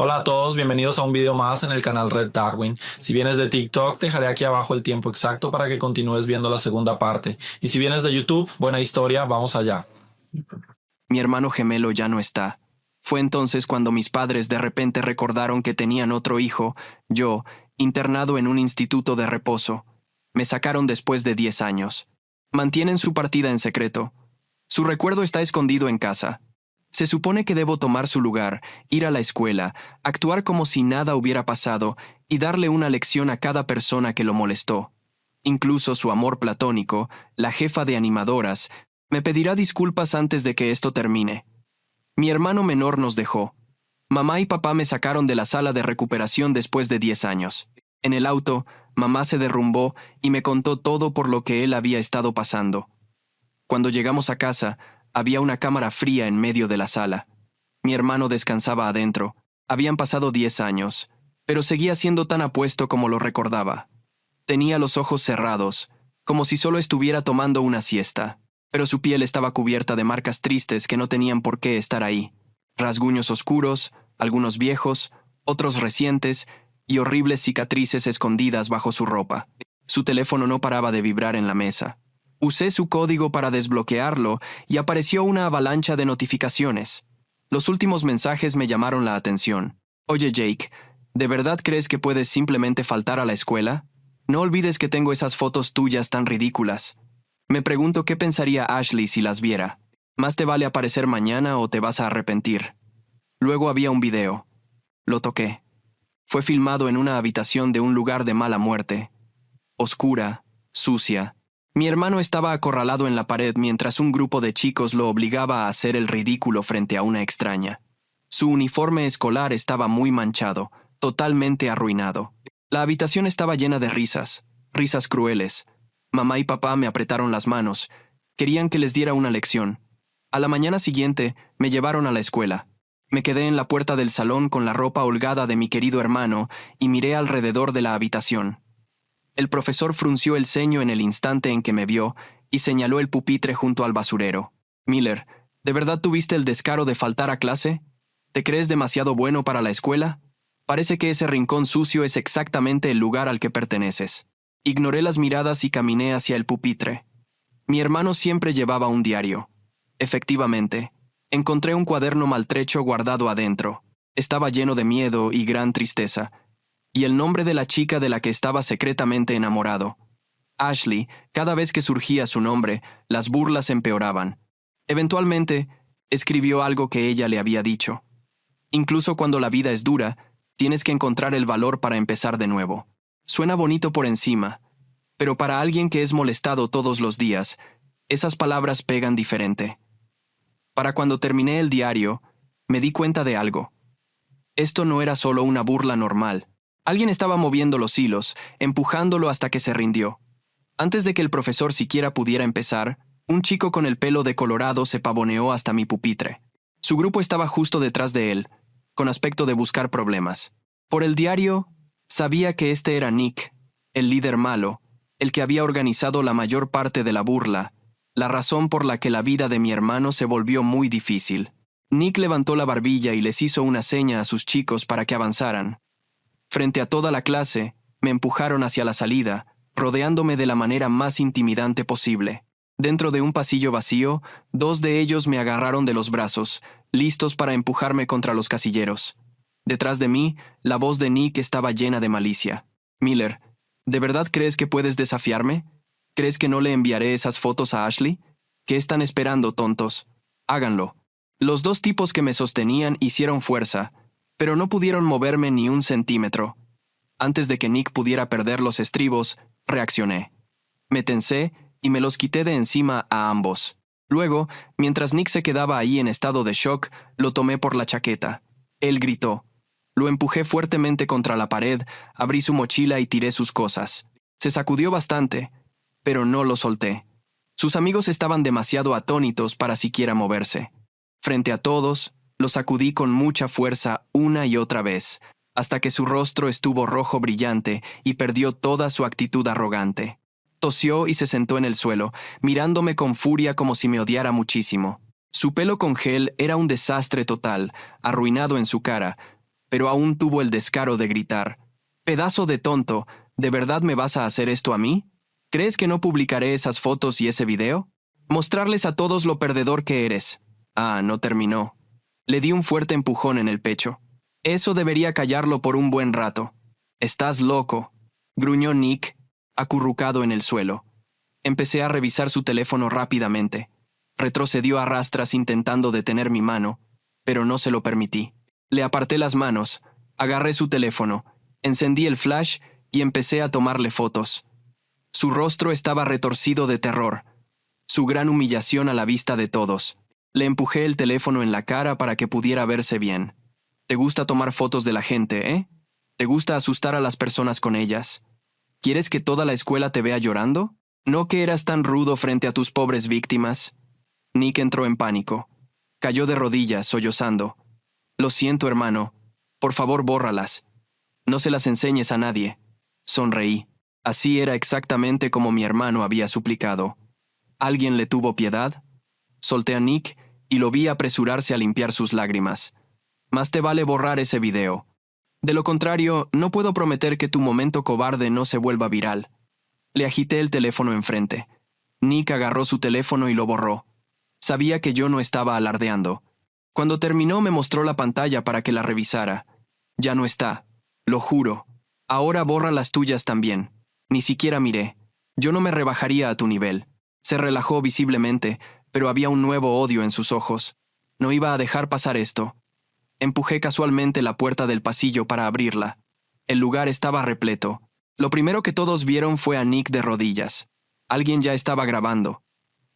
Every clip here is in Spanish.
Hola a todos, bienvenidos a un video más en el canal Red Darwin. Si vienes de TikTok, dejaré aquí abajo el tiempo exacto para que continúes viendo la segunda parte. Y si vienes de YouTube, buena historia, vamos allá. Mi hermano gemelo ya no está. Fue entonces cuando mis padres de repente recordaron que tenían otro hijo, yo, internado en un instituto de reposo. Me sacaron después de 10 años. Mantienen su partida en secreto. Su recuerdo está escondido en casa. Se supone que debo tomar su lugar, ir a la escuela, actuar como si nada hubiera pasado y darle una lección a cada persona que lo molestó. Incluso su amor platónico, la jefa de animadoras, me pedirá disculpas antes de que esto termine. Mi hermano menor nos dejó. Mamá y papá me sacaron de la sala de recuperación después de 10 años. En el auto, mamá se derrumbó y me contó todo por lo que él había estado pasando. Cuando llegamos a casa, había una cámara fría en medio de la sala. Mi hermano descansaba adentro. Habían pasado 10 años, pero seguía siendo tan apuesto como lo recordaba. Tenía los ojos cerrados, como si solo estuviera tomando una siesta, pero su piel estaba cubierta de marcas tristes que no tenían por qué estar ahí. Rasguños oscuros, algunos viejos, otros recientes, y horribles cicatrices escondidas bajo su ropa. Su teléfono no paraba de vibrar en la mesa. Usé su código para desbloquearlo y apareció una avalancha de notificaciones. Los últimos mensajes me llamaron la atención. Oye Jake, ¿de verdad crees que puedes simplemente faltar a la escuela? No olvides que tengo esas fotos tuyas tan ridículas. Me pregunto qué pensaría Ashley si las viera. Más te vale aparecer mañana o te vas a arrepentir. Luego había un video. Lo toqué. Fue filmado en una habitación de un lugar de mala muerte. Oscura, sucia. Mi hermano estaba acorralado en la pared mientras un grupo de chicos lo obligaba a hacer el ridículo frente a una extraña. Su uniforme escolar estaba muy manchado, totalmente arruinado. La habitación estaba llena de risas, risas crueles. Mamá y papá me apretaron las manos. Querían que les diera una lección. A la mañana siguiente, me llevaron a la escuela. Me quedé en la puerta del salón con la ropa holgada de mi querido hermano y miré alrededor de la habitación. El profesor frunció el ceño en el instante en que me vio y señaló el pupitre junto al basurero. Miller, ¿de verdad tuviste el descaro de faltar a clase? ¿Te crees demasiado bueno para la escuela? Parece que ese rincón sucio es exactamente el lugar al que perteneces. Ignoré las miradas y caminé hacia el pupitre. Mi hermano siempre llevaba un diario. Efectivamente, encontré un cuaderno maltrecho guardado adentro. Estaba lleno de miedo y gran tristeza. Y el nombre de la chica de la que estaba secretamente enamorado. Ashley, cada vez que surgía su nombre, las burlas empeoraban. Eventualmente, escribió algo que ella le había dicho. Incluso cuando la vida es dura, tienes que encontrar el valor para empezar de nuevo. Suena bonito por encima, pero para alguien que es molestado todos los días, esas palabras pegan diferente. Para cuando terminé el diario, me di cuenta de algo. Esto no era solo una burla normal. Alguien estaba moviendo los hilos, empujándolo hasta que se rindió. Antes de que el profesor siquiera pudiera empezar, un chico con el pelo decolorado se pavoneó hasta mi pupitre. Su grupo estaba justo detrás de él, con aspecto de buscar problemas. Por el diario, sabía que este era Nick, el líder malo, el que había organizado la mayor parte de la burla, la razón por la que la vida de mi hermano se volvió muy difícil. Nick levantó la barbilla y les hizo una seña a sus chicos para que avanzaran. Frente a toda la clase, me empujaron hacia la salida, rodeándome de la manera más intimidante posible. Dentro de un pasillo vacío, 2 de ellos me agarraron de los brazos, listos para empujarme contra los casilleros. Detrás de mí, la voz de Nick estaba llena de malicia. Miller, ¿de verdad crees que puedes desafiarme? ¿Crees que no le enviaré esas fotos a Ashley? ¿Qué están esperando, tontos? Háganlo. Los 2 tipos que me sostenían hicieron fuerza, pero no pudieron moverme ni un centímetro. Antes de que Nick pudiera perder los estribos, reaccioné. Me tensé y me los quité de encima a ambos. Luego, mientras Nick se quedaba ahí en estado de shock, lo tomé por la chaqueta. Él gritó. Lo empujé fuertemente contra la pared, abrí su mochila y tiré sus cosas. Se sacudió bastante, pero no lo solté. Sus amigos estaban demasiado atónitos para siquiera moverse. Frente a todos, lo sacudí con mucha fuerza una y otra vez, hasta que su rostro estuvo rojo brillante y perdió toda su actitud arrogante. Tosió y se sentó en el suelo, mirándome con furia como si me odiara muchísimo. Su pelo con gel era un desastre total, arruinado en su cara, pero aún tuvo el descaro de gritar: «Pedazo de tonto, ¿de verdad me vas a hacer esto a mí? ¿Crees que no publicaré esas fotos y ese video? Mostrarles a todos lo perdedor que eres». Ah, no terminó. Le di un fuerte empujón en el pecho. Eso debería callarlo por un buen rato. «Estás loco», gruñó Nick, acurrucado en el suelo. Empecé a revisar su teléfono rápidamente. Retrocedió a rastras intentando detener mi mano, pero no se lo permití. Le aparté las manos, agarré su teléfono, encendí el flash y empecé a tomarle fotos. Su rostro estaba retorcido de terror, su gran humillación a la vista de todos. Le empujé el teléfono en la cara para que pudiera verse bien. «¿Te gusta tomar fotos de la gente, eh? ¿Te gusta asustar a las personas con ellas? ¿Quieres que toda la escuela te vea llorando? ¿No que eras tan rudo frente a tus pobres víctimas?» Nick entró en pánico. Cayó de rodillas, sollozando. «Lo siento, hermano. Por favor, bórralas. No se las enseñes a nadie». Sonreí. Así era exactamente como mi hermano había suplicado. ¿Alguien le tuvo piedad? Solté a Nick y lo vi apresurarse a limpiar sus lágrimas. «Más te vale borrar ese video. De lo contrario, no puedo prometer que tu momento cobarde no se vuelva viral». Le agité el teléfono enfrente. Nick agarró su teléfono y lo borró. Sabía que yo no estaba alardeando. Cuando terminó me mostró la pantalla para que la revisara. «Ya no está. Lo juro. Ahora borra las tuyas también». Ni siquiera miré. Yo no me rebajaría a tu nivel. Se relajó visiblemente, pero había un nuevo odio en sus ojos. No iba a dejar pasar esto. Empujé casualmente la puerta del pasillo para abrirla. El lugar estaba repleto. Lo primero que todos vieron fue a Nick de rodillas. Alguien ya estaba grabando.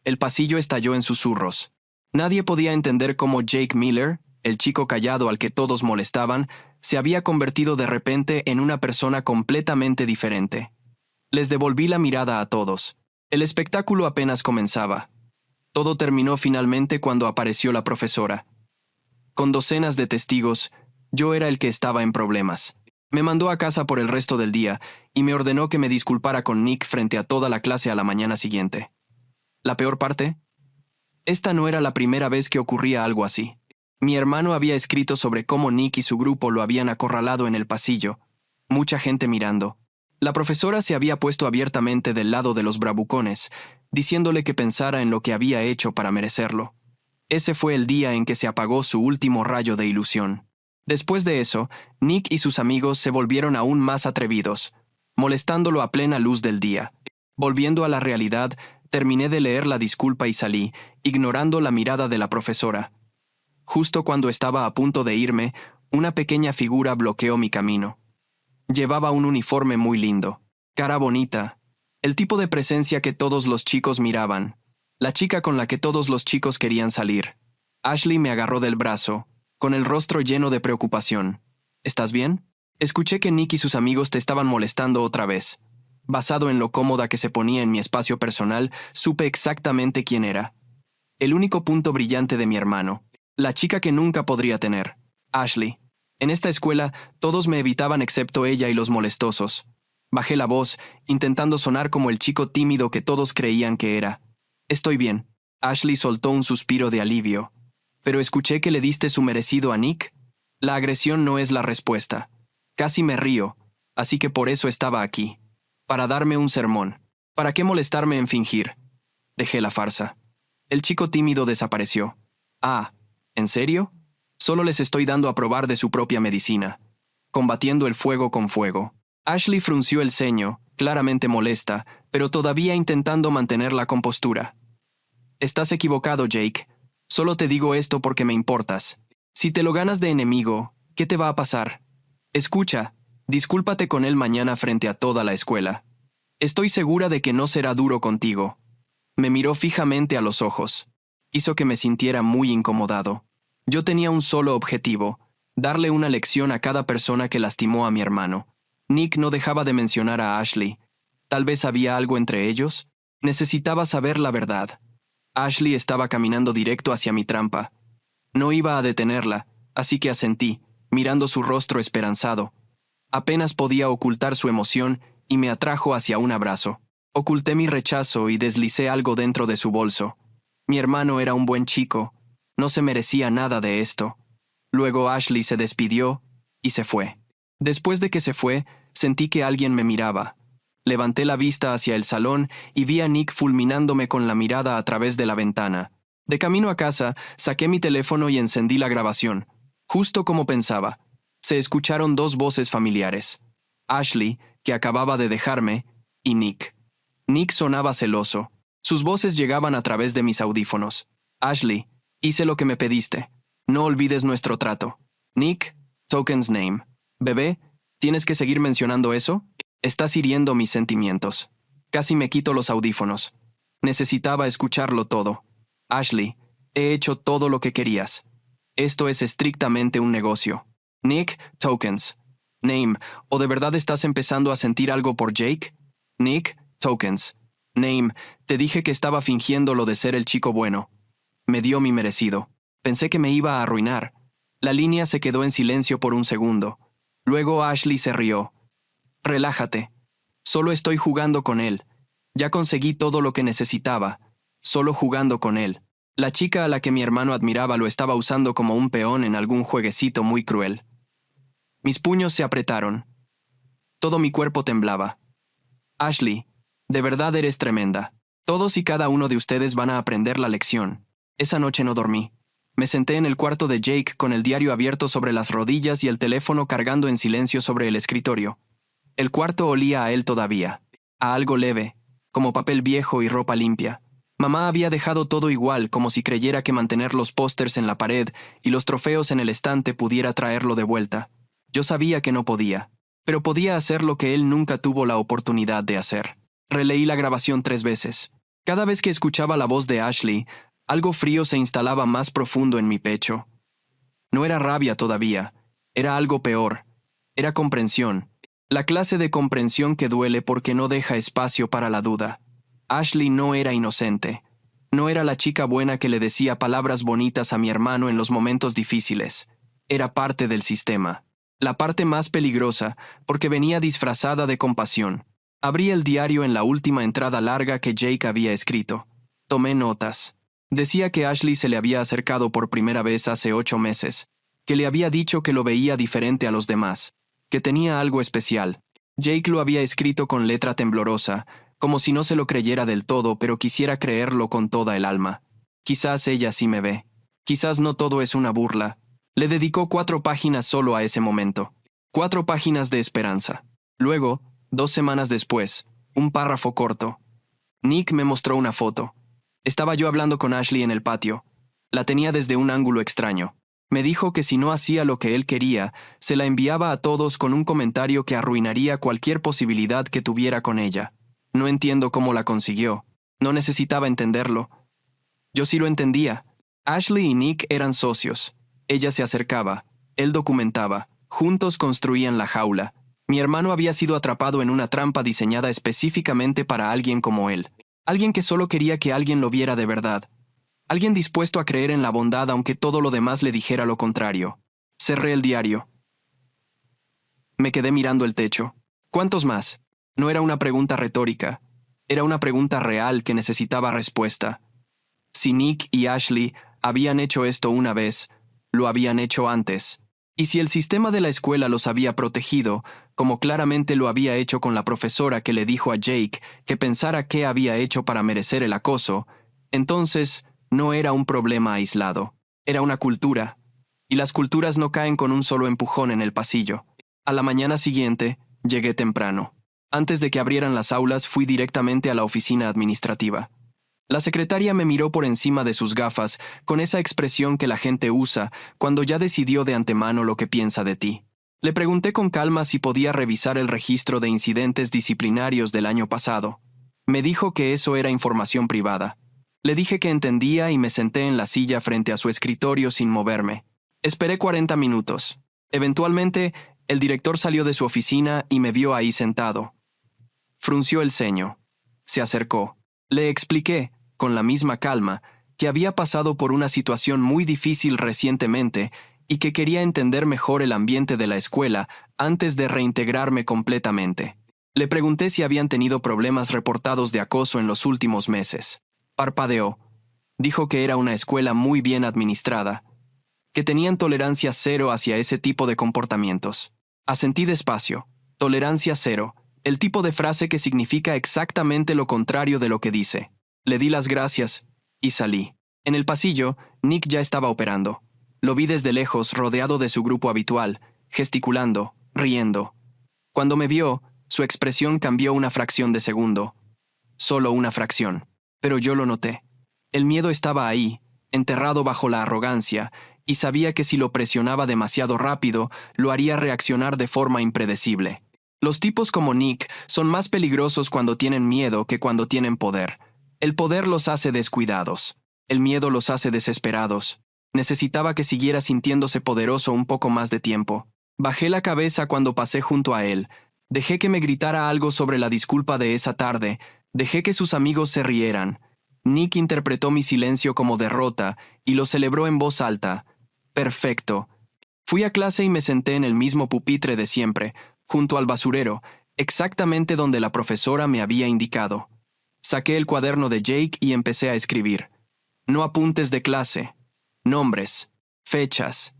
El pasillo estalló en susurros. Nadie podía entender cómo Jake Miller, el chico callado al que todos molestaban, se había convertido de repente en una persona completamente diferente. Les devolví la mirada a todos. El espectáculo apenas comenzaba. Todo terminó finalmente cuando apareció la profesora. Con docenas de testigos, yo era el que estaba en problemas. Me mandó a casa por el resto del día y me ordenó que me disculpara con Nick frente a toda la clase a la mañana siguiente. ¿La peor parte? Esta no era la primera vez que ocurría algo así. Mi hermano había escrito sobre cómo Nick y su grupo lo habían acorralado en el pasillo. Mucha gente mirando. La profesora se había puesto abiertamente del lado de los bravucones, diciéndole que pensara en lo que había hecho para merecerlo. Ese fue el día en que se apagó su último rayo de ilusión. Después de eso, Nick y sus amigos se volvieron aún más atrevidos, molestándolo a plena luz del día. Volviendo a la realidad, terminé de leer la disculpa y salí, ignorando la mirada de la profesora. Justo cuando estaba a punto de irme, una pequeña figura bloqueó mi camino. Llevaba un uniforme muy lindo, cara bonita, el tipo de presencia que todos los chicos miraban, la chica con la que todos los chicos querían salir. Ashley me agarró del brazo, con el rostro lleno de preocupación. «¿Estás bien? Escuché que Nick y sus amigos te estaban molestando otra vez». Basado en lo cómoda que se ponía en mi espacio personal, supe exactamente quién era. El único punto brillante de mi hermano, la chica que nunca podría tener, Ashley. En esta escuela, todos me evitaban excepto ella y los molestosos. Bajé la voz, intentando sonar como el chico tímido que todos creían que era. «Estoy bien». Ashley soltó un suspiro de alivio. «Pero escuché que le diste su merecido a Nick». La agresión no es la respuesta. Casi me río, así que por eso estaba aquí. Para darme un sermón. ¿Para qué molestarme en fingir? Dejé la farsa. El chico tímido desapareció. «Ah, ¿en serio? Solo les estoy dando a probar de su propia medicina. Combatiendo el fuego con fuego». Ashley frunció el ceño, claramente molesta, pero todavía intentando mantener la compostura. «Estás equivocado, Jake. Solo te digo esto porque me importas. Si te lo ganas de enemigo, ¿qué te va a pasar? Escucha, discúlpate con él mañana frente a toda la escuela. Estoy segura de que no será duro contigo». Me miró fijamente a los ojos. Hizo que me sintiera muy incomodado. Yo tenía un solo objetivo: darle una lección a cada persona que lastimó a mi hermano. Nick no dejaba de mencionar a Ashley. Tal vez había algo entre ellos. Necesitaba saber la verdad. Ashley estaba caminando directo hacia mi trampa. No iba a detenerla, así que asentí, mirando su rostro esperanzado. Apenas podía ocultar su emoción y me atrajo hacia un abrazo. Oculté mi rechazo y deslicé algo dentro de su bolso. Mi hermano era un buen chico. No se merecía nada de esto. Luego Ashley se despidió y se fue. Después de que se fue, sentí que alguien me miraba. Levanté la vista hacia el salón y vi a Nick fulminándome con la mirada a través de la ventana. De camino a casa, saqué mi teléfono y encendí la grabación. Justo como pensaba. Se escucharon dos voces familiares. Ashley, que acababa de dejarme, y Nick. Nick sonaba celoso. Sus voces llegaban a través de mis audífonos. Ashley, hice lo que me pediste. No olvides nuestro trato. Nick, Token's name. Bebé, ¿tienes que seguir mencionando eso? Estás hiriendo mis sentimientos. Casi me quito los audífonos. Necesitaba escucharlo todo. Ashley, he hecho todo lo que querías. Esto es estrictamente un negocio. Nick, Tokens. Name, ¿o de verdad estás empezando a sentir algo por Jake? Nick, Tokens. Name, te dije que estaba fingiendo lo de ser el chico bueno. Me dio mi merecido. Pensé que me iba a arruinar. La línea se quedó en silencio por un segundo. Luego Ashley se rió. Relájate. Solo estoy jugando con él. Ya conseguí todo lo que necesitaba. Solo jugando con él. La chica a la que mi hermano admiraba lo estaba usando como un peón en algún jueguecito muy cruel. Mis puños se apretaron. Todo mi cuerpo temblaba. Ashley, de verdad eres tremenda. Todos y cada uno de ustedes van a aprender la lección. Esa noche no dormí. Me senté en el cuarto de Jake con el diario abierto sobre las rodillas y el teléfono cargando en silencio sobre el escritorio. El cuarto olía a él todavía, a algo leve, como papel viejo y ropa limpia. Mamá había dejado todo igual, como si creyera que mantener los pósters en la pared y los trofeos en el estante pudiera traerlo de vuelta. Yo sabía que no podía, pero podía hacer lo que él nunca tuvo la oportunidad de hacer. Releí la grabación 3 veces. Cada vez que escuchaba la voz de Ashley, algo frío se instalaba más profundo en mi pecho. No era rabia todavía, era algo peor. Era comprensión. La clase de comprensión que duele porque no deja espacio para la duda. Ashley no era inocente. No era la chica buena que le decía palabras bonitas a mi hermano en los momentos difíciles. Era parte del sistema. La parte más peligrosa, porque venía disfrazada de compasión. Abrí el diario en la última entrada larga que Jake había escrito. Tomé notas. Decía que Ashley se le había acercado por primera vez hace 8 meses, que le había dicho que lo veía diferente a los demás, que tenía algo especial. Jake lo había escrito con letra temblorosa, como si no se lo creyera del todo, pero quisiera creerlo con toda el alma. Quizás ella sí me ve. Quizás no todo es una burla. Le dedicó 4 páginas solo a ese momento. 4 páginas de esperanza. Luego, 2 semanas después, un párrafo corto. Nick me mostró una foto. Estaba yo hablando con Ashley en el patio. La tenía desde un ángulo extraño. Me dijo que si no hacía lo que él quería, se la enviaba a todos con un comentario que arruinaría cualquier posibilidad que tuviera con ella. No entiendo cómo la consiguió. No necesitaba entenderlo. Yo sí lo entendía. Ashley y Nick eran socios. Ella se acercaba. Él documentaba. Juntos construían la jaula. Mi hermano había sido atrapado en una trampa diseñada específicamente para alguien como él. Alguien que solo quería que alguien lo viera de verdad. Alguien dispuesto a creer en la bondad aunque todo lo demás le dijera lo contrario. Cerré el diario. Me quedé mirando el techo. ¿Cuántos más? No era una pregunta retórica. Era una pregunta real que necesitaba respuesta. Si Nick y Ashley habían hecho esto una vez, lo habían hecho antes. Y si el sistema de la escuela los había protegido, como claramente lo había hecho con la profesora que le dijo a Jake que pensara qué había hecho para merecer el acoso, entonces no era un problema aislado. Era una cultura. Y las culturas no caen con un solo empujón en el pasillo. A la mañana siguiente, llegué temprano. Antes de que abrieran las aulas, fui directamente a la oficina administrativa. La secretaria me miró por encima de sus gafas, con esa expresión que la gente usa cuando ya decidió de antemano lo que piensa de ti. Le pregunté con calma si podía revisar el registro de incidentes disciplinarios del año pasado. Me dijo que eso era información privada. Le dije que entendía y me senté en la silla frente a su escritorio sin moverme. Esperé 40 minutos. Eventualmente, el director salió de su oficina y me vio ahí sentado. Frunció el ceño. Se acercó. Le expliqué, con la misma calma, que había pasado por una situación muy difícil recientemente y que quería entender mejor el ambiente de la escuela antes de reintegrarme completamente. Le pregunté si habían tenido problemas reportados de acoso en los últimos meses. Parpadeó. Dijo que era una escuela muy bien administrada. que tenían tolerancia cero hacia ese tipo de comportamientos. Asentí despacio. Tolerancia cero, el tipo de frase que significa exactamente lo contrario de lo que dice. Le di las gracias y salí. En el pasillo, Nick ya estaba operando. Lo vi desde lejos, rodeado de su grupo habitual, gesticulando, riendo. Cuando me vio, su expresión cambió una fracción de segundo. Solo una fracción. Pero yo lo noté. El miedo estaba ahí, enterrado bajo la arrogancia, y sabía que si lo presionaba demasiado rápido, lo haría reaccionar de forma impredecible. Los tipos como Nick son más peligrosos cuando tienen miedo que cuando tienen poder. El poder los hace descuidados. El miedo los hace desesperados. Necesitaba que siguiera sintiéndose poderoso un poco más de tiempo. Bajé la cabeza cuando pasé junto a él. Dejé que me gritara algo sobre la disculpa de esa tarde. Dejé que sus amigos se rieran. Nick interpretó mi silencio como derrota y lo celebró en voz alta. Perfecto. Fui a clase y me senté en el mismo pupitre de siempre, junto al basurero, exactamente donde la profesora me había indicado. Saqué el cuaderno de Jake y empecé a escribir. No apuntes de clase. Nombres, fechas,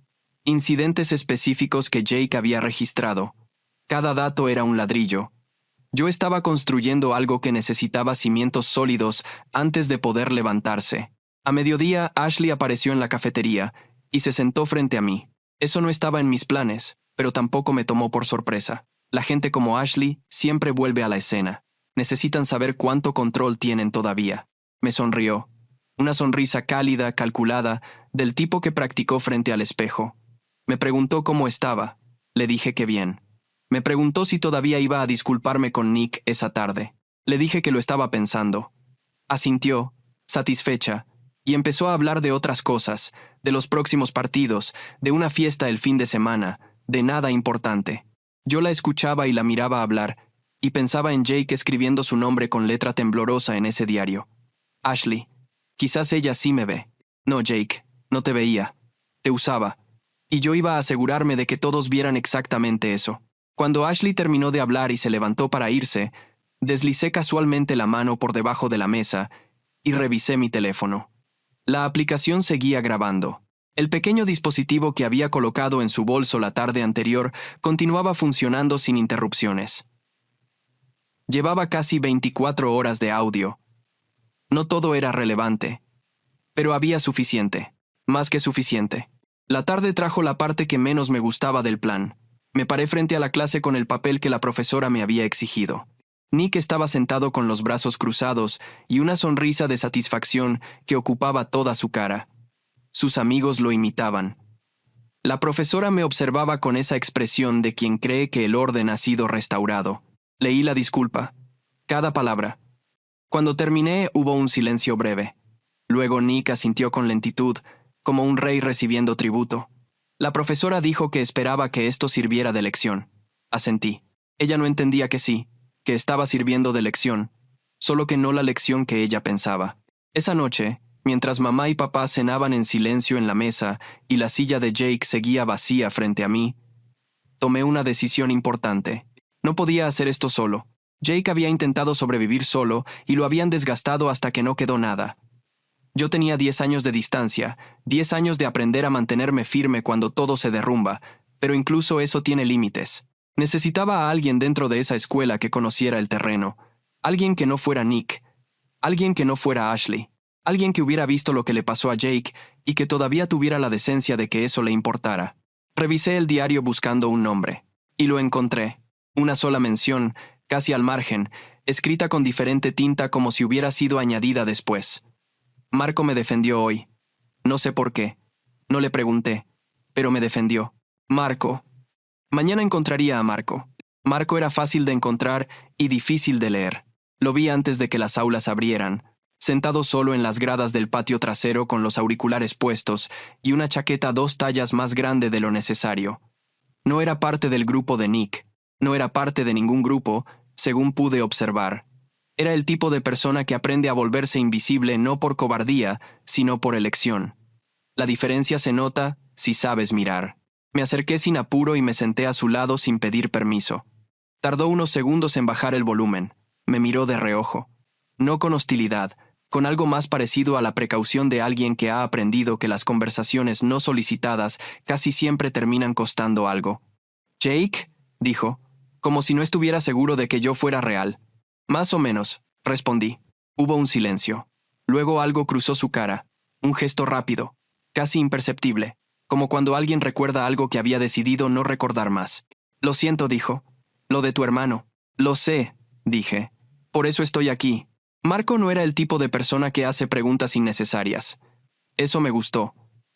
incidentes específicos que Jake había registrado. Cada dato era un ladrillo. Yo estaba construyendo algo que necesitaba cimientos sólidos antes de poder levantarse. A mediodía, Ashley apareció en la cafetería y se sentó frente a mí. Eso no estaba en mis planes, pero tampoco me tomó por sorpresa. La gente como Ashley siempre vuelve a la escena. Necesitan saber cuánto control tienen todavía. Me sonrió. Una sonrisa cálida, calculada, del tipo que practicó frente al espejo. Me preguntó cómo estaba. Le dije que bien. Me preguntó si todavía iba a disculparme con Nick esa tarde. Le dije que lo estaba pensando. Asintió, satisfecha, y empezó a hablar de otras cosas, de los próximos partidos, de una fiesta el fin de semana, de nada importante. Yo la escuchaba y la miraba hablar, y pensaba en Jake escribiendo su nombre con letra temblorosa en ese diario. Ashley, quizás ella sí me ve. No, Jake, no te veía. Te usaba. Y yo iba a asegurarme de que todos vieran exactamente eso. Cuando Ashley terminó de hablar y se levantó para irse, deslicé casualmente la mano por debajo de la mesa y revisé mi teléfono. La aplicación seguía grabando. El pequeño dispositivo que había colocado en su bolso la tarde anterior continuaba funcionando sin interrupciones. Llevaba casi 24 horas de audio. No todo era relevante, pero había suficiente, más que suficiente. La tarde trajo la parte que menos me gustaba del plan. Me paré frente a la clase con el papel que la profesora me había exigido. Nick estaba sentado con los brazos cruzados y una sonrisa de satisfacción que ocupaba toda su cara. Sus amigos lo imitaban. La profesora me observaba con esa expresión de quien cree que el orden ha sido restaurado. Leí la disculpa. Cada palabra. Cuando terminé, hubo un silencio breve. Luego Nick asintió con lentitud, como un rey recibiendo tributo. La profesora dijo que esperaba que esto sirviera de lección. Asentí. Ella no entendía que sí, que estaba sirviendo de lección, solo que no la lección que ella pensaba. Esa noche, mientras mamá y papá cenaban en silencio en la mesa y la silla de Jake seguía vacía frente a mí, tomé una decisión importante. No podía hacer esto solo. Jake había intentado sobrevivir solo y lo habían desgastado hasta que no quedó nada. Yo tenía 10 años de distancia, 10 años de aprender a mantenerme firme cuando todo se derrumba, pero incluso eso tiene límites. Necesitaba a alguien dentro de esa escuela que conociera el terreno, alguien que no fuera Nick, alguien que no fuera Ashley, alguien que hubiera visto lo que le pasó a Jake y que todavía tuviera la decencia de que eso le importara. Revisé el diario buscando un nombre, y lo encontré. Una sola mención, casi al margen, escrita con diferente tinta como si hubiera sido añadida después. Marco me defendió hoy. No sé por qué. No le pregunté, pero me defendió. Marco. Mañana encontraría a Marco. Marco era fácil de encontrar y difícil de leer. Lo vi antes de que las aulas abrieran, sentado solo en las gradas del patio trasero con los auriculares puestos y una chaqueta 2 tallas más grande de lo necesario. No era parte del grupo de Nick. No era parte de ningún grupo, según pude observar. Era el tipo de persona que aprende a volverse invisible no por cobardía, sino por elección. La diferencia se nota si sabes mirar. Me acerqué sin apuro y me senté a su lado sin pedir permiso. Tardó unos segundos en bajar el volumen. Me miró de reojo. No con hostilidad, con algo más parecido a la precaución de alguien que ha aprendido que las conversaciones no solicitadas casi siempre terminan costando algo. «Jake», dijo, como si no estuviera seguro de que yo fuera real. «Más o menos», respondí. Hubo un silencio. Luego algo cruzó su cara. Un gesto rápido, casi imperceptible, como cuando alguien recuerda algo que había decidido no recordar más. «Lo siento», dijo. «Lo de tu hermano». «Lo sé», dije. «Por eso estoy aquí». Marco no era el tipo de persona que hace preguntas innecesarias. Eso me gustó.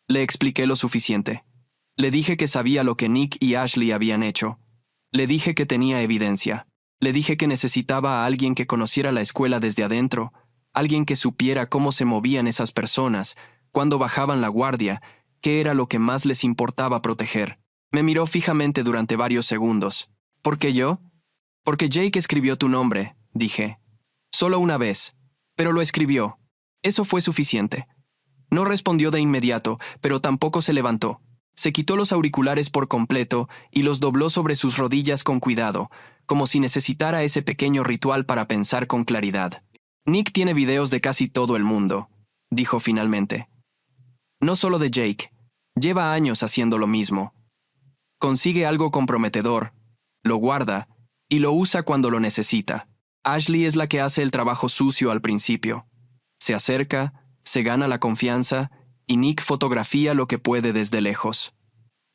Le expliqué lo suficiente. Le dije que sabía lo que Nick y Ashley habían hecho. Le dije que tenía evidencia. Le dije que necesitaba a alguien que conociera la escuela desde adentro, alguien que supiera cómo se movían esas personas, cuándo bajaban la guardia, qué era lo que más les importaba proteger. Me miró fijamente durante varios segundos. «¿Por qué yo?» «Porque Jake escribió tu nombre», dije. «Solo una vez, pero lo escribió. Eso fue suficiente». No respondió de inmediato, pero tampoco se levantó. Se quitó los auriculares por completo y los dobló sobre sus rodillas con cuidado, como si necesitara ese pequeño ritual para pensar con claridad. «Nick tiene videos de casi todo el mundo», dijo finalmente. «No solo de Jake. Lleva años haciendo lo mismo. Consigue algo comprometedor, lo guarda y lo usa cuando lo necesita. Ashley es la que hace el trabajo sucio al principio. Se acerca, se gana la confianza y Nick fotografía lo que puede desde lejos.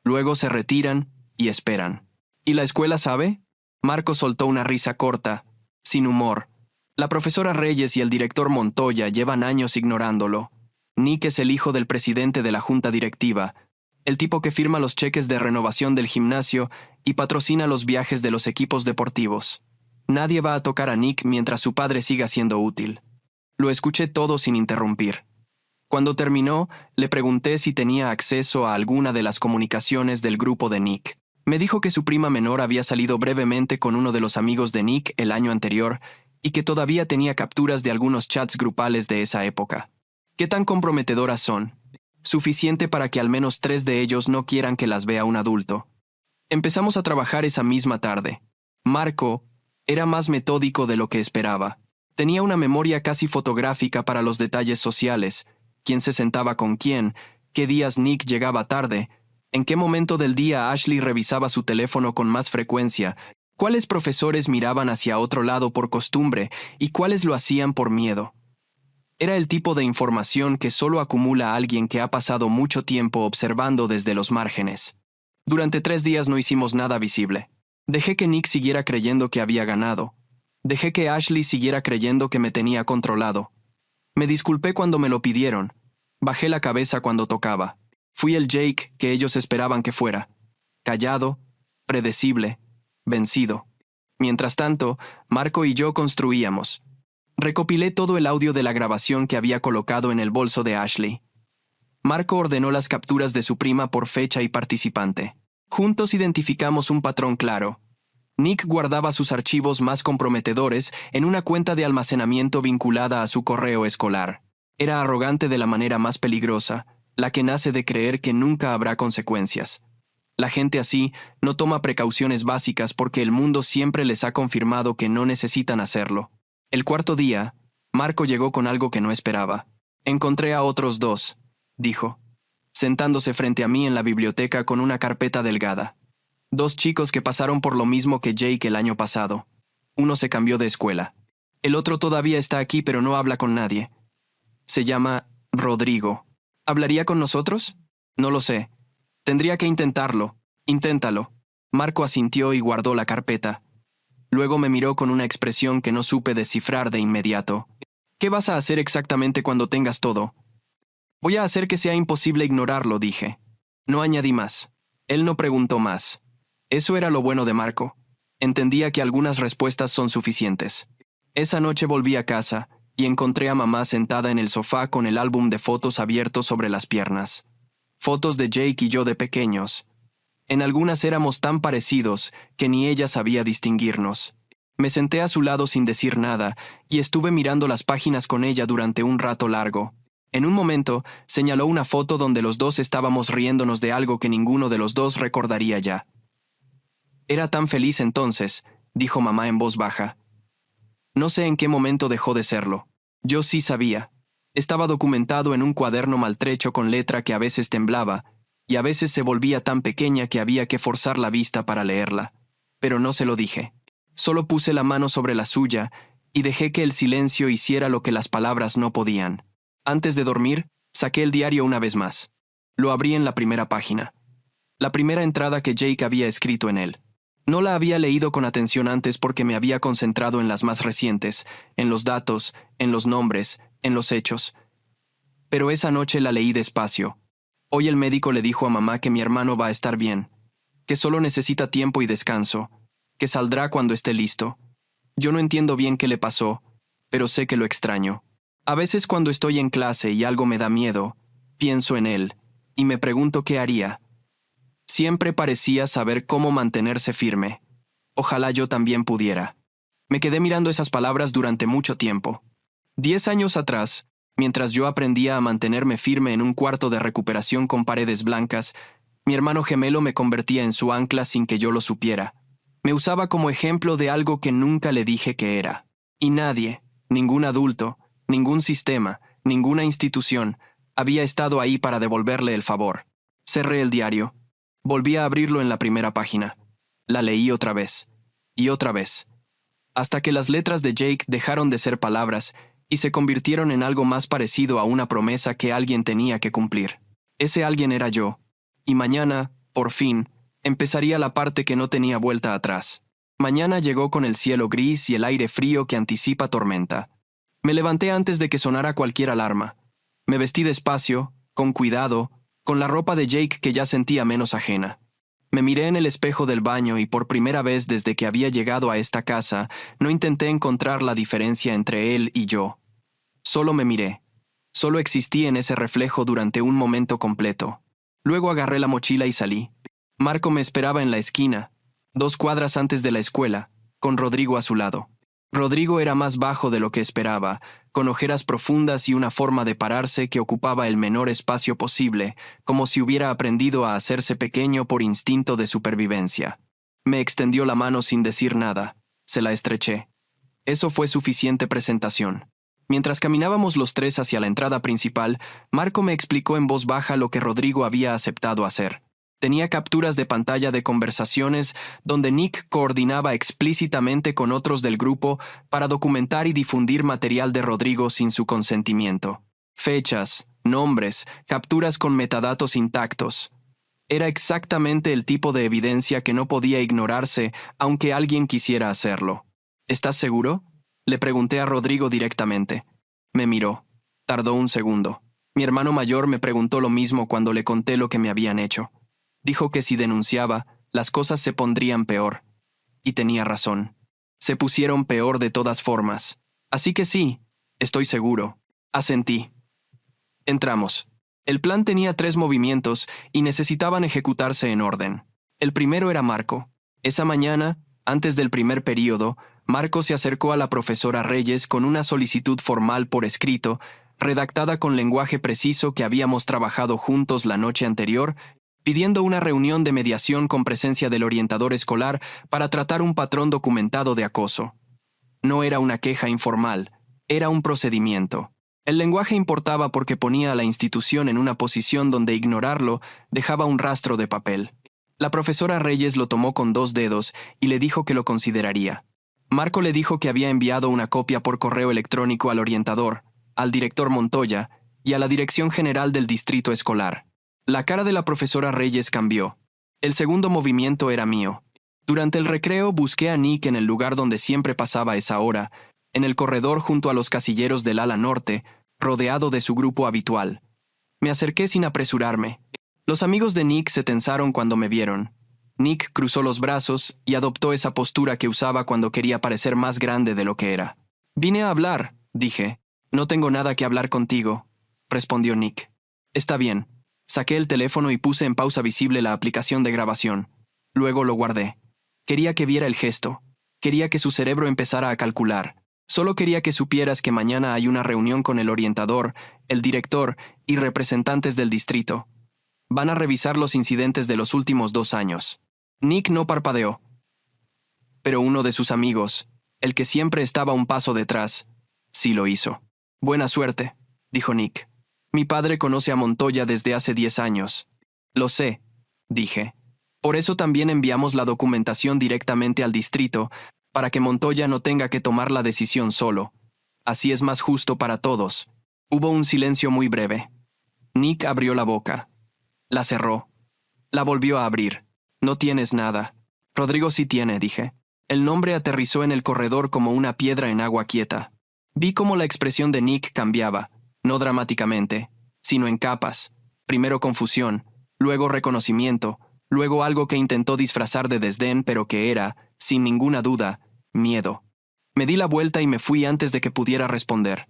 Luego se retiran y esperan. ¿Y la escuela sabe?» Marco soltó una risa corta, sin humor. La profesora Reyes y el director Montoya llevan años ignorándolo. Nick es el hijo del presidente de la junta directiva, el tipo que firma los cheques de renovación del gimnasio y patrocina los viajes de los equipos deportivos. Nadie va a tocar a Nick mientras su padre siga siendo útil. Lo escuché todo sin interrumpir. Cuando terminó, le pregunté si tenía acceso a alguna de las comunicaciones del grupo de Nick. Me dijo que su prima menor había salido brevemente con uno de los amigos de Nick el año anterior y que todavía tenía capturas de algunos chats grupales de esa época. ¿Qué tan comprometedoras son? Suficiente para que al menos 3 de ellos no quieran que las vea un adulto. Empezamos a trabajar esa misma tarde. Marco era más metódico de lo que esperaba. Tenía una memoria casi fotográfica para los detalles sociales, quién se sentaba con quién, qué días Nick llegaba tarde, en qué momento del día Ashley revisaba su teléfono con más frecuencia, cuáles profesores miraban hacia otro lado por costumbre y cuáles lo hacían por miedo. Era el tipo de información que solo acumula alguien que ha pasado mucho tiempo observando desde los márgenes. Durante 3 días no hicimos nada visible. Dejé que Nick siguiera creyendo que había ganado. Dejé que Ashley siguiera creyendo que me tenía controlado. Me disculpé cuando me lo pidieron. Bajé la cabeza cuando tocaba. Fui el Jake que ellos esperaban que fuera. Callado, predecible, vencido. Mientras tanto, Marco y yo construíamos. Recopilé todo el audio de la grabación que había colocado en el bolso de Ashley. Marco ordenó las capturas de su prima por fecha y participante. Juntos identificamos un patrón claro. Nick guardaba sus archivos más comprometedores en una cuenta de almacenamiento vinculada a su correo escolar. Era arrogante de la manera más peligrosa, la que nace de creer que nunca habrá consecuencias. La gente así no toma precauciones básicas porque el mundo siempre les ha confirmado que no necesitan hacerlo. El 4.º día, Marco llegó con algo que no esperaba. «Encontré a otros 2», dijo, sentándose frente a mí en la biblioteca con una carpeta delgada. 2 chicos que pasaron por lo mismo que Jake el año pasado. Uno se cambió de escuela. El otro todavía está aquí pero no habla con nadie. Se llama Rodrigo. ¿Hablaría con nosotros? No lo sé. Tendría que intentarlo. Inténtalo. Marco asintió y guardó la carpeta. Luego me miró con una expresión que no supe descifrar de inmediato. «¿Qué vas a hacer exactamente cuando tengas todo?» «Voy a hacer que sea imposible ignorarlo», dije. No añadí más. Él no preguntó más. Eso era lo bueno de Marco. Entendía que algunas respuestas son suficientes. Esa noche volví a casa y encontré a mamá sentada en el sofá con el álbum de fotos abierto sobre las piernas. Fotos de Jake y yo de pequeños. En algunas éramos tan parecidos que ni ella sabía distinguirnos. Me senté a su lado sin decir nada y estuve mirando las páginas con ella durante un rato largo. En un momento, señaló una foto donde los dos estábamos riéndonos de algo que ninguno de los dos recordaría ya. «Era tan feliz entonces», dijo mamá en voz baja. No sé en qué momento dejó de serlo. Yo sí sabía. Estaba documentado en un cuaderno maltrecho con letra que a veces temblaba, y a veces se volvía tan pequeña que había que forzar la vista para leerla. Pero no se lo dije. Solo puse la mano sobre la suya y dejé que el silencio hiciera lo que las palabras no podían. Antes de dormir, saqué el diario una vez más. Lo abrí en la primera página. La primera entrada que Jake había escrito en él. No la había leído con atención antes porque me había concentrado en las más recientes, en los datos, en los nombres, en los hechos. Pero esa noche la leí despacio. Hoy el médico le dijo a mamá que mi hermano va a estar bien, que solo necesita tiempo y descanso, que saldrá cuando esté listo. Yo no entiendo bien qué le pasó, pero sé que lo extraño. A veces cuando estoy en clase y algo me da miedo, pienso en él, y me pregunto qué haría. Siempre parecía saber cómo mantenerse firme. Ojalá yo también pudiera. Me quedé mirando esas palabras durante mucho tiempo. 10 años atrás, mientras yo aprendía a mantenerme firme en un cuarto de recuperación con paredes blancas, mi hermano gemelo me convertía en su ancla sin que yo lo supiera. Me usaba como ejemplo de algo que nunca le dije que era. Y nadie, ningún adulto, ningún sistema, ninguna institución, había estado ahí para devolverle el favor. Cerré el diario. Volví a abrirlo en la primera página. La leí otra vez. Y otra vez. Hasta que las letras de Jake dejaron de ser palabras y se convirtieron en algo más parecido a una promesa que alguien tenía que cumplir. Ese alguien era yo. Y mañana, por fin, empezaría la parte que no tenía vuelta atrás. Mañana llegó con el cielo gris y el aire frío que anticipa tormenta. Me levanté antes de que sonara cualquier alarma. Me vestí despacio, con cuidado, con la ropa de Jake que ya sentía menos ajena. Me miré en el espejo del baño y por primera vez desde que había llegado a esta casa, no intenté encontrar la diferencia entre él y yo. Solo me miré. Solo existí en ese reflejo durante un momento completo. Luego agarré la mochila y salí. Marco me esperaba en la esquina, 2 cuadras antes de la escuela, con Rodrigo a su lado. Rodrigo era más bajo de lo que esperaba, con ojeras profundas y una forma de pararse que ocupaba el menor espacio posible, como si hubiera aprendido a hacerse pequeño por instinto de supervivencia. Me extendió la mano sin decir nada. Se la estreché. Eso fue suficiente presentación. Mientras caminábamos los 3 hacia la entrada principal, Marco me explicó en voz baja lo que Rodrigo había aceptado hacer. Tenía capturas de pantalla de conversaciones donde Nick coordinaba explícitamente con otros del grupo para documentar y difundir material de Rodrigo sin su consentimiento. Fechas, nombres, capturas con metadatos intactos. Era exactamente el tipo de evidencia que no podía ignorarse aunque alguien quisiera hacerlo. ¿Estás seguro?, le pregunté a Rodrigo directamente. Me miró. Tardó un segundo. Mi hermano mayor me preguntó lo mismo cuando le conté lo que me habían hecho. Dijo que si denunciaba, las cosas se pondrían peor. Y tenía razón. Se pusieron peor de todas formas. Así que sí, estoy seguro. Asentí. Entramos. El plan tenía 3 movimientos y necesitaban ejecutarse en orden. El primero era Marco. Esa mañana, antes del primer período, Marco se acercó a la profesora Reyes con una solicitud formal por escrito, redactada con lenguaje preciso que habíamos trabajado juntos la noche anterior, pidiendo una reunión de mediación con presencia del orientador escolar para tratar un patrón documentado de acoso. No era una queja informal, era un procedimiento. El lenguaje importaba porque ponía a la institución en una posición donde ignorarlo dejaba un rastro de papel. La profesora Reyes lo tomó con 2 dedos y le dijo que lo consideraría. Marco le dijo que había enviado una copia por correo electrónico al orientador, al director Montoya y a la dirección general del distrito escolar. La cara de la profesora Reyes cambió. El segundo movimiento era mío. Durante el recreo busqué a Nick en el lugar donde siempre pasaba esa hora, en el corredor junto a los casilleros del ala norte, rodeado de su grupo habitual. Me acerqué sin apresurarme. Los amigos de Nick se tensaron cuando me vieron. Nick cruzó los brazos y adoptó esa postura que usaba cuando quería parecer más grande de lo que era. «Vine a hablar», dije. «No tengo nada que hablar contigo», respondió Nick. «Está bien». Saqué el teléfono y puse en pausa visible la aplicación de grabación. Luego lo guardé. Quería que viera el gesto. Quería que su cerebro empezara a calcular. Solo quería que supieras que mañana hay una reunión con el orientador, el director y representantes del distrito. Van a revisar los incidentes de los últimos 2 años. Nick no parpadeó. Pero uno de sus amigos, el que siempre estaba un paso detrás, sí lo hizo. «Buena suerte», dijo Nick. Mi padre conoce a Montoya desde hace 10 años. Lo sé, dije. Por eso también enviamos la documentación directamente al distrito, para que Montoya no tenga que tomar la decisión solo. Así es más justo para todos. Hubo un silencio muy breve. Nick abrió la boca. La cerró. La volvió a abrir. No tienes nada. Rodrigo sí tiene, dije. El nombre aterrizó en el corredor como una piedra en agua quieta. Vi cómo la expresión de Nick cambiaba, no dramáticamente, sino en capas. Primero confusión, luego reconocimiento, luego algo que intentó disfrazar de desdén, pero que era, sin ninguna duda, miedo. Me di la vuelta y me fui antes de que pudiera responder.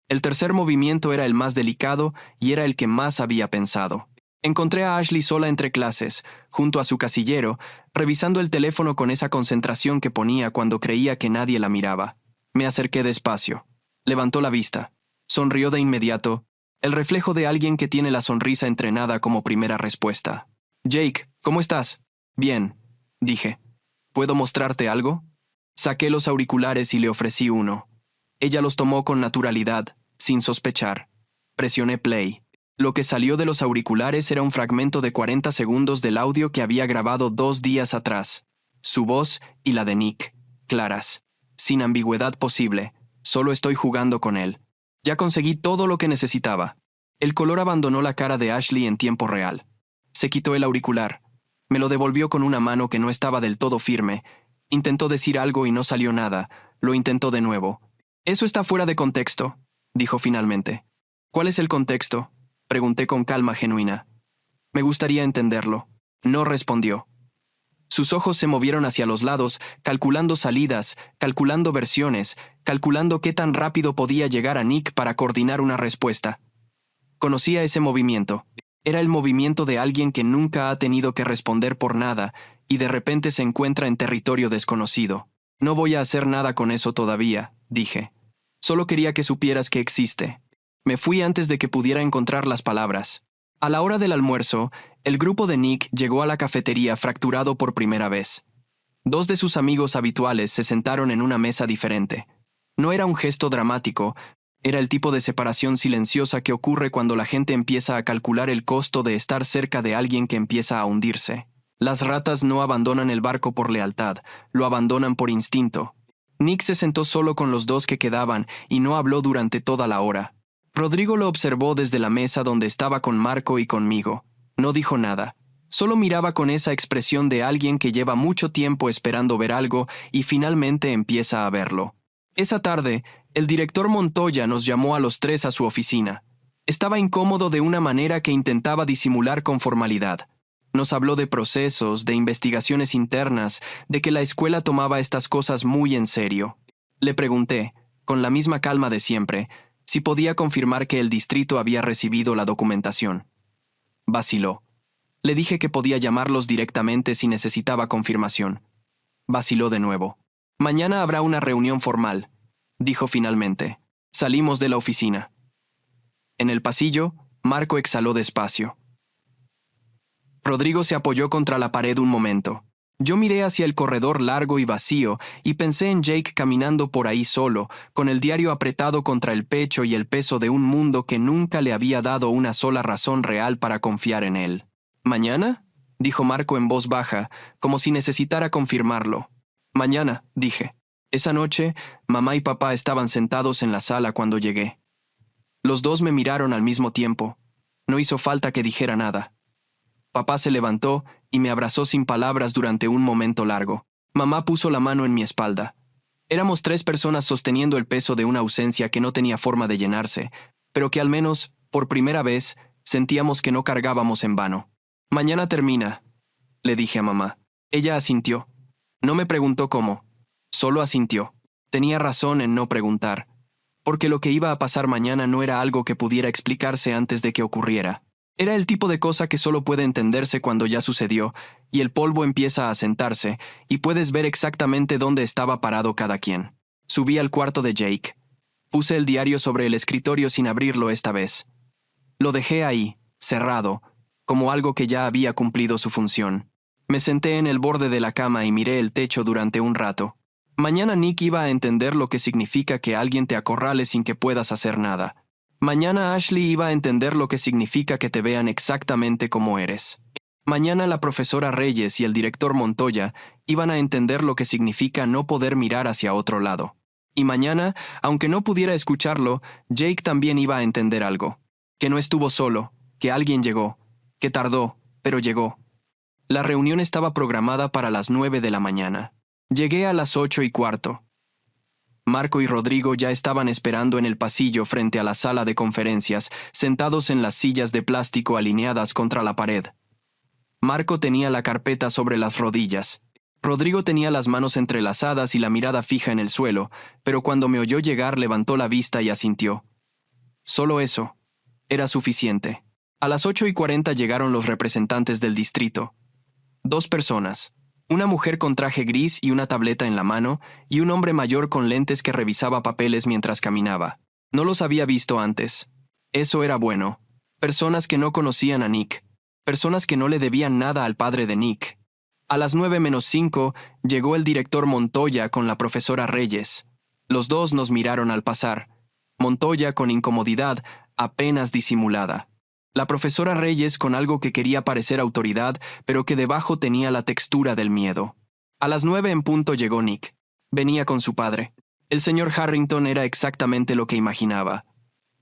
El tercer movimiento era el más delicado y era el que más había pensado. Encontré a Ashley sola entre clases, junto a su casillero, revisando el teléfono con esa concentración que ponía cuando creía que nadie la miraba. Me acerqué despacio. Levantó la vista. Sonrió de inmediato, el reflejo de alguien que tiene la sonrisa entrenada como primera respuesta. «Jake, ¿cómo estás?» «Bien», dije. «¿Puedo mostrarte algo?» Saqué los auriculares y le ofrecí uno. Ella los tomó con naturalidad, sin sospechar. Presioné play. Lo que salió de los auriculares era un fragmento de 40 segundos del audio que había grabado 2 días atrás. Su voz y la de Nick, claras, sin ambigüedad posible. Solo estoy jugando con él. Ya conseguí todo lo que necesitaba. El color abandonó la cara de Ashley en tiempo real. Se quitó el auricular. Me lo devolvió con una mano que no estaba del todo firme. Intentó decir algo y no salió nada. Lo intentó de nuevo. «Eso está fuera de contexto», dijo finalmente. «¿Cuál es el contexto?», pregunté con calma genuina. «Me gustaría entenderlo». No respondió. Sus ojos se movieron hacia los lados, calculando salidas, calculando versiones, calculando qué tan rápido podía llegar a Nick para coordinar una respuesta. Conocía ese movimiento. Era el movimiento de alguien que nunca ha tenido que responder por nada y de repente se encuentra en territorio desconocido. «No voy a hacer nada con eso todavía», dije. «Solo quería que supieras que existe». Me fui antes de que pudiera encontrar las palabras. A la hora del almuerzo, el grupo de Nick llegó a la cafetería fracturado por primera vez. 2 de sus amigos habituales se sentaron en una mesa diferente. No era un gesto dramático, era el tipo de separación silenciosa que ocurre cuando la gente empieza a calcular el costo de estar cerca de alguien que empieza a hundirse. Las ratas no abandonan el barco por lealtad, lo abandonan por instinto. Nick se sentó solo con los 2 que quedaban y no habló durante toda la hora. Rodrigo lo observó desde la mesa donde estaba con Marco y conmigo. No dijo nada. Solo miraba con esa expresión de alguien que lleva mucho tiempo esperando ver algo y finalmente empieza a verlo. Esa tarde, el director Montoya nos llamó a los 3 a su oficina. Estaba incómodo de una manera que intentaba disimular con formalidad. Nos habló de procesos, de investigaciones internas, de que la escuela tomaba estas cosas muy en serio. Le pregunté, con la misma calma de siempre, si podía confirmar que el distrito había recibido la documentación. Vaciló. Le dije que podía llamarlos directamente si necesitaba confirmación. Vaciló de nuevo. «Mañana habrá una reunión formal», dijo finalmente. Salimos de la oficina. En el pasillo, Marco exhaló despacio. Rodrigo se apoyó contra la pared un momento. Yo miré hacia el corredor largo y vacío y pensé en Jake caminando por ahí solo, con el diario apretado contra el pecho y el peso de un mundo que nunca le había dado una sola razón real para confiar en él. «¿Mañana?», dijo Marco en voz baja, como si necesitara confirmarlo. «Mañana», dije. Esa noche, mamá y papá estaban sentados en la sala cuando llegué. Los 2 me miraron al mismo tiempo. No hizo falta que dijera nada. Papá se levantó y me abrazó sin palabras durante un momento largo. Mamá puso la mano en mi espalda. Éramos 3 personas sosteniendo el peso de una ausencia que no tenía forma de llenarse, pero que al menos, por primera vez, sentíamos que no cargábamos en vano. «Mañana termina», le dije a mamá. Ella asintió. No me preguntó cómo. Solo asintió. Tenía razón en no preguntar, porque lo que iba a pasar mañana no era algo que pudiera explicarse antes de que ocurriera. Era el tipo de cosa que solo puede entenderse cuando ya sucedió, y el polvo empieza a asentarse, y puedes ver exactamente dónde estaba parado cada quien. Subí al cuarto de Jake. Puse el diario sobre el escritorio sin abrirlo esta vez. Lo dejé ahí, cerrado, como algo que ya había cumplido su función. Me senté en el borde de la cama y miré el techo durante un rato. Mañana Nick iba a entender lo que significa que alguien te acorrale sin que puedas hacer nada. Mañana Ashley iba a entender lo que significa que te vean exactamente como eres. Mañana la profesora Reyes y el director Montoya iban a entender lo que significa no poder mirar hacia otro lado. Y mañana, aunque no pudiera escucharlo, Jake también iba a entender algo. Que no estuvo solo, que alguien llegó, que tardó, pero llegó. La reunión estaba programada para las 9 de la mañana. Llegué a las 8:15. Marco y Rodrigo ya estaban esperando en el pasillo frente a la sala de conferencias, sentados en las sillas de plástico alineadas contra la pared. Marco tenía la carpeta sobre las rodillas. Rodrigo tenía las manos entrelazadas y la mirada fija en el suelo, pero cuando me oyó llegar levantó la vista y asintió. Solo eso. Era suficiente. A las 8:40 llegaron los representantes del distrito. 2 personas. Una mujer con traje gris y una tableta en la mano, y un hombre mayor con lentes que revisaba papeles mientras caminaba. No los había visto antes. Eso era bueno. Personas que no conocían a Nick. Personas que no le debían nada al padre de Nick. A las 9:05 llegó el director Montoya con la profesora Reyes. Los dos nos miraron al pasar. Montoya con incomodidad, apenas disimulada. La profesora Reyes con algo que quería parecer autoridad, pero que debajo tenía la textura del miedo. A las 9 en punto llegó Nick. Venía con su padre. El señor Harrington era exactamente lo que imaginaba.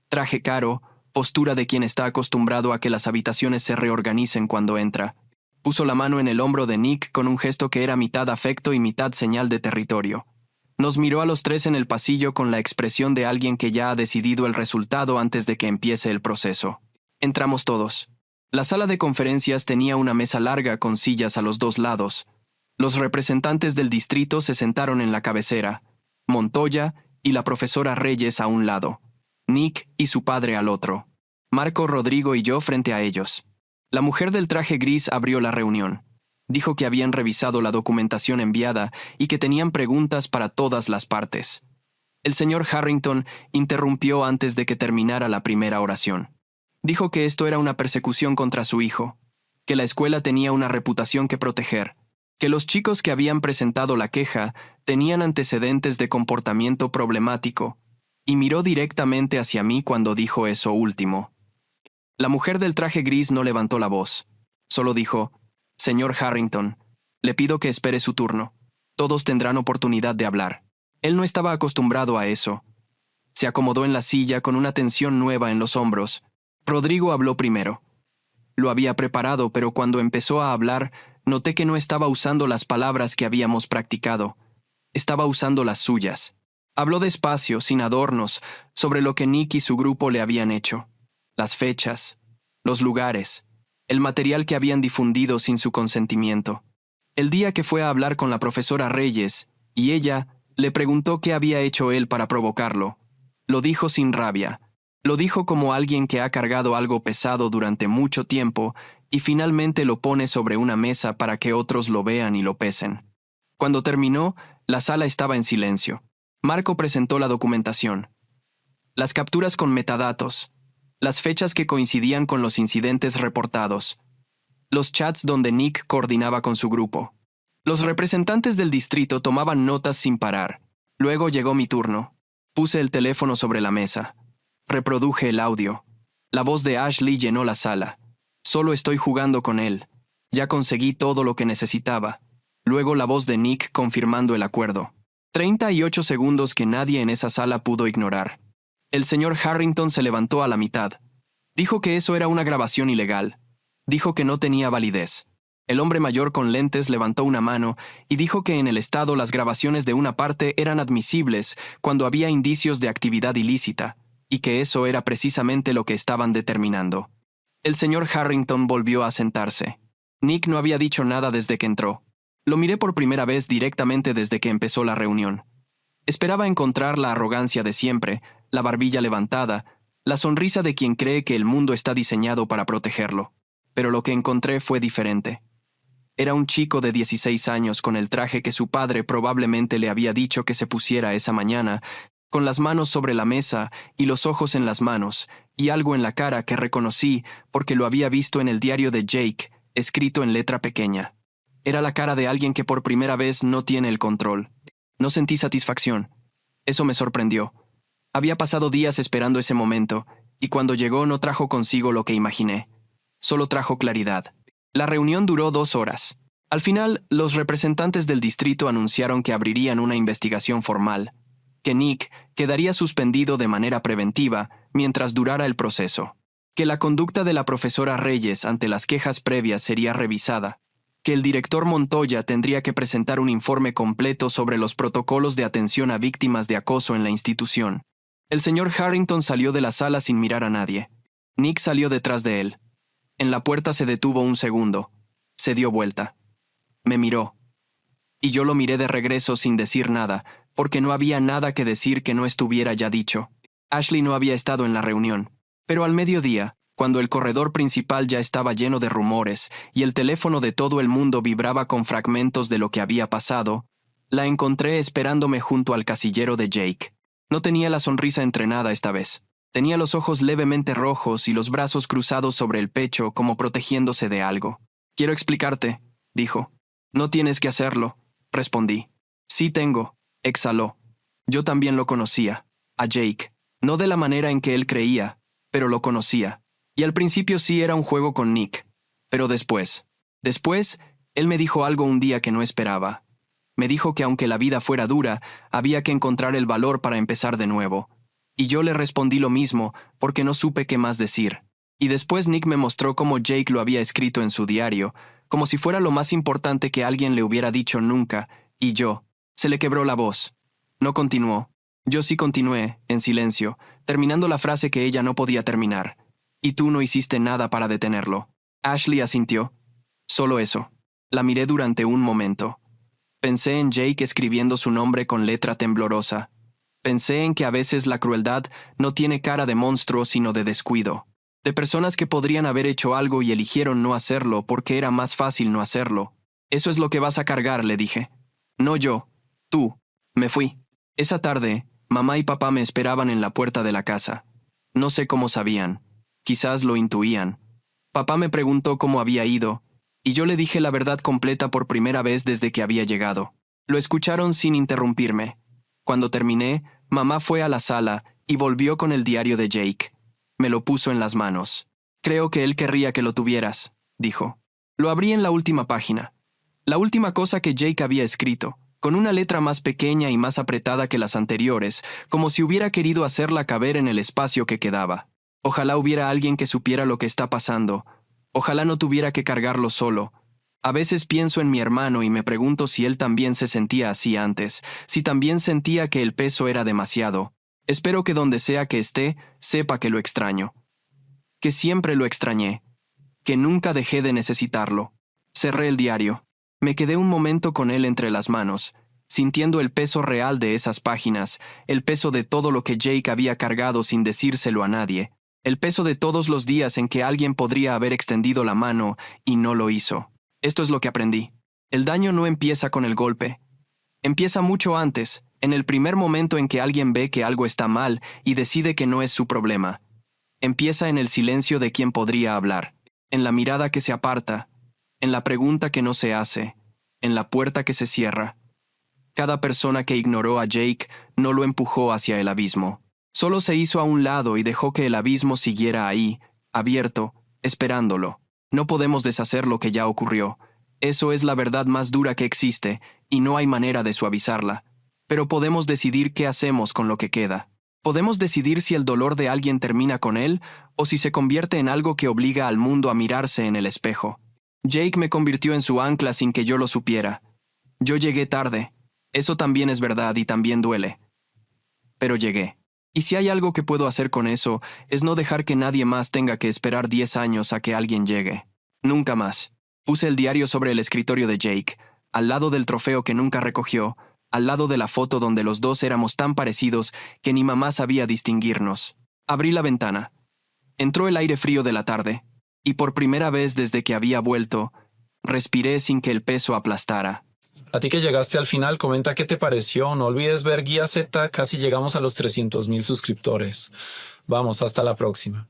Traje caro, postura de quien está acostumbrado a que las habitaciones se reorganicen cuando entra. Puso la mano en el hombro de Nick con un gesto que era mitad afecto y mitad señal de territorio. Nos miró a los 3 en el pasillo con la expresión de alguien que ya ha decidido el resultado antes de que empiece el proceso. Entramos todos. La sala de conferencias tenía una mesa larga con sillas a los 2 lados. Los representantes del distrito se sentaron en la cabecera, Montoya y la profesora Reyes a un lado, Nick y su padre al otro, Marco, Rodrigo y yo frente a ellos. La mujer del traje gris abrió la reunión. Dijo que habían revisado la documentación enviada y que tenían preguntas para todas las partes. El señor Harrington interrumpió antes de que terminara la primera oración. Dijo que esto era una persecución contra su hijo, que la escuela tenía una reputación que proteger, que los chicos que habían presentado la queja tenían antecedentes de comportamiento problemático, y miró directamente hacia mí cuando dijo eso último. La mujer del traje gris no levantó la voz, solo dijo: «Señor Harrington, le pido que espere su turno. Todos tendrán oportunidad de hablar». Él no estaba acostumbrado a eso. Se acomodó en la silla con una tensión nueva en los hombros. Rodrigo habló primero. Lo había preparado, pero cuando empezó a hablar, noté que no estaba usando las palabras que habíamos practicado. Estaba usando las suyas. Habló despacio, sin adornos, sobre lo que Nick y su grupo le habían hecho. Las fechas, los lugares, el material que habían difundido sin su consentimiento. El día que fue a hablar con la profesora Reyes, y ella le preguntó qué había hecho él para provocarlo. Lo dijo sin rabia. Lo dijo como alguien que ha cargado algo pesado durante mucho tiempo y finalmente lo pone sobre una mesa para que otros lo vean y lo pesen. Cuando terminó, la sala estaba en silencio. Marco presentó la documentación. Las capturas con metadatos, las fechas que coincidían con los incidentes reportados, los chats donde Nick coordinaba con su grupo. Los representantes del distrito tomaban notas sin parar. Luego llegó mi turno. Puse el teléfono sobre la mesa. Reproduje el audio. La voz de Ashley llenó la sala. Solo estoy jugando con él. Ya conseguí todo lo que necesitaba. Luego la voz de Nick confirmando el acuerdo. 38 segundos que nadie en esa sala pudo ignorar. El señor Harrington se levantó a la mitad. Dijo que eso era una grabación ilegal. Dijo que no tenía validez. El hombre mayor con lentes levantó una mano y dijo que en el estado las grabaciones de una parte eran admisibles cuando había indicios de actividad ilícita, y que eso era precisamente lo que estaban determinando. El señor Harrington volvió a sentarse. Nick no había dicho nada desde que entró. Lo miré por primera vez directamente desde que empezó la reunión. Esperaba encontrar la arrogancia de siempre, la barbilla levantada, la sonrisa de quien cree que el mundo está diseñado para protegerlo. Pero lo que encontré fue diferente. Era un chico de 16 años con el traje que su padre probablemente le había dicho que se pusiera esa mañana, con las manos sobre la mesa y los ojos en las manos, y algo en la cara que reconocí porque lo había visto en el diario de Jake, escrito en letra pequeña. Era la cara de alguien que por primera vez no tiene el control. No sentí satisfacción. Eso me sorprendió. Había pasado días esperando ese momento, y cuando llegó no trajo consigo lo que imaginé. Solo trajo claridad. La reunión duró 2 horas. Al final, los representantes del distrito anunciaron que abrirían una investigación formal, que Nick quedaría suspendido de manera preventiva mientras durara el proceso, que la conducta de la profesora Reyes ante las quejas previas sería revisada, que el director Montoya tendría que presentar un informe completo sobre los protocolos de atención a víctimas de acoso en la institución. El señor Harrington salió de la sala sin mirar a nadie. Nick salió detrás de él. En la puerta se detuvo un segundo. Se dio vuelta. Me miró. Y yo lo miré de regreso sin decir nada, porque no había nada que decir que no estuviera ya dicho. Ashley no había estado en la reunión. Pero al mediodía, cuando el corredor principal ya estaba lleno de rumores y el teléfono de todo el mundo vibraba con fragmentos de lo que había pasado, la encontré esperándome junto al casillero de Jake. No tenía la sonrisa entrenada esta vez. Tenía los ojos levemente rojos y los brazos cruzados sobre el pecho como protegiéndose de algo. «Quiero explicarte», dijo. «No tienes que hacerlo», respondí. «Sí tengo», exhaló. Yo también lo conocía, a Jake. No de la manera en que él creía, pero lo conocía. Y al principio sí era un juego con Nick. Pero después, él me dijo algo un día que no esperaba. Me dijo que aunque la vida fuera dura, había que encontrar el valor para empezar de nuevo. Y yo le respondí lo mismo, porque no supe qué más decir. Y después Nick me mostró cómo Jake lo había escrito en su diario, como si fuera lo más importante que alguien le hubiera dicho nunca, y se le quebró la voz. No continuó. Yo sí continué, en silencio, terminando la frase que ella no podía terminar. Y tú no hiciste nada para detenerlo. Ashley asintió. Solo eso. La miré durante un momento. Pensé en Jake escribiendo su nombre con letra temblorosa. Pensé en que a veces la crueldad no tiene cara de monstruo sino de descuido. De personas que podrían haber hecho algo y eligieron no hacerlo porque era más fácil no hacerlo. Eso es lo que vas a cargar, le dije. No yo. Tú. Me fui. Esa tarde, mamá y papá me esperaban en la puerta de la casa. No sé cómo sabían. Quizás lo intuían. Papá me preguntó cómo había ido, y yo le dije la verdad completa por primera vez desde que había llegado. Lo escucharon sin interrumpirme. Cuando terminé, mamá fue a la sala y volvió con el diario de Jake. Me lo puso en las manos. Creo que él querría que lo tuvieras, dijo. Lo abrí en la última página. La última cosa que Jake había escrito, con una letra más pequeña y más apretada que las anteriores, como si hubiera querido hacerla caber en el espacio que quedaba. Ojalá hubiera alguien que supiera lo que está pasando. Ojalá no tuviera que cargarlo solo. A veces pienso en mi hermano y me pregunto si él también se sentía así antes, si también sentía que el peso era demasiado. Espero que donde sea que esté, sepa que lo extraño. Que siempre lo extrañé. Que nunca dejé de necesitarlo. Cerré el diario. Me quedé un momento con él entre las manos, sintiendo el peso real de esas páginas, el peso de todo lo que Jake había cargado sin decírselo a nadie. El peso de todos los días en que alguien podría haber extendido la mano y no lo hizo. Esto es lo que aprendí. El daño no empieza con el golpe. Empieza mucho antes, en el primer momento en que alguien ve que algo está mal y decide que no es su problema. Empieza en el silencio de quien podría hablar, en la mirada que se aparta, en la pregunta que no se hace, en la puerta que se cierra. Cada persona que ignoró a Jake no lo empujó hacia el abismo. Solo se hizo a un lado y dejó que el abismo siguiera ahí, abierto, esperándolo. No podemos deshacer lo que ya ocurrió. Eso es la verdad más dura que existe, y no hay manera de suavizarla. Pero podemos decidir qué hacemos con lo que queda. Podemos decidir si el dolor de alguien termina con él, o si se convierte en algo que obliga al mundo a mirarse en el espejo. Jake me convirtió en su ancla sin que yo lo supiera. Yo llegué tarde. Eso también es verdad y también duele. Pero llegué. Y si hay algo que puedo hacer con eso, es no dejar que nadie más tenga que esperar 10 años a que alguien llegue. Nunca más. Puse el diario sobre el escritorio de Jake, al lado del trofeo que nunca recogió, al lado de la foto donde los dos éramos tan parecidos que ni mamá sabía distinguirnos. Abrí la ventana. Entró el aire frío de la tarde, y por primera vez desde que había vuelto, respiré sin que el peso aplastara. A ti que llegaste al final, comenta qué te pareció. No olvides ver Guía Z, casi llegamos a los 300,000 suscriptores. Vamos, hasta la próxima.